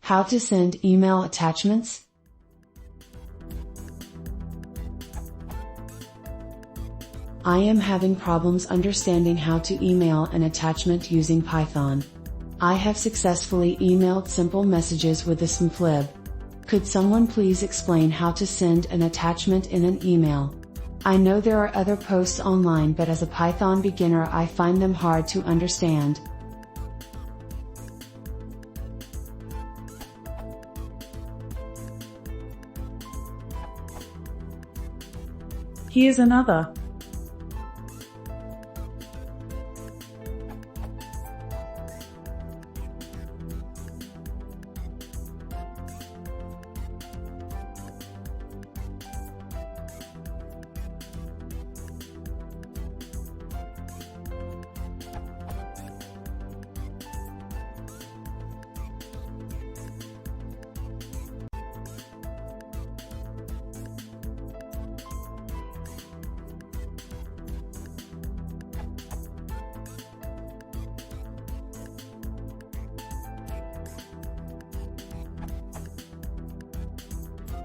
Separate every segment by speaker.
Speaker 1: How to send email attachments? I am having problems understanding how to email an attachment using Python. I have successfully emailed simple messages with the smflib. Could someone please explain how to send an attachment in an email? I know there are other posts online, but as a Python beginner I find them hard to understand.
Speaker 2: Here's another.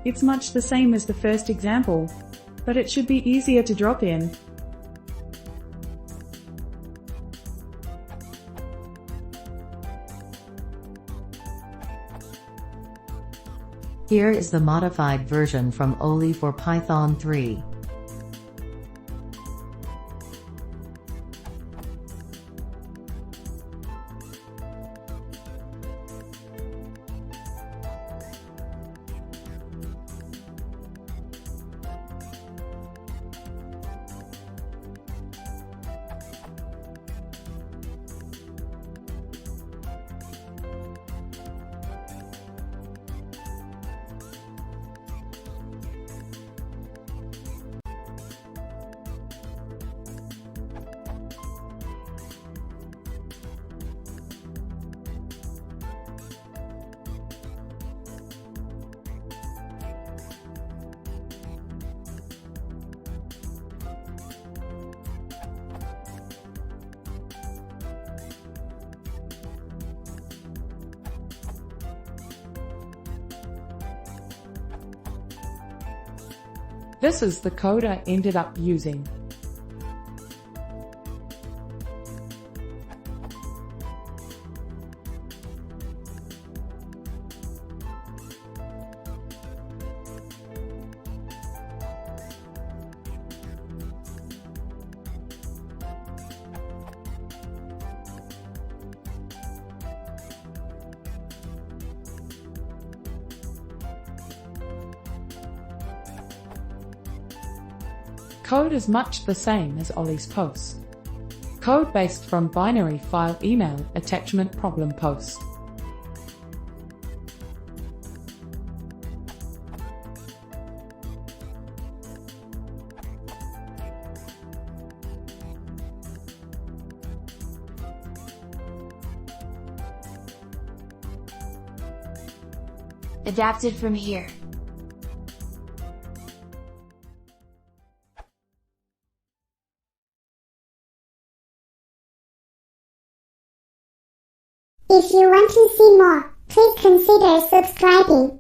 Speaker 2: It's much the same as the first example, but it should be easier to drop in.
Speaker 3: Here is the modified version from Oli for Python 3.
Speaker 2: This is the code I ended up using. Code is much the same as Oli's post. Code based from binary file email attachment problem post.
Speaker 4: Adapted from here.
Speaker 5: If you want to see more, please consider subscribing.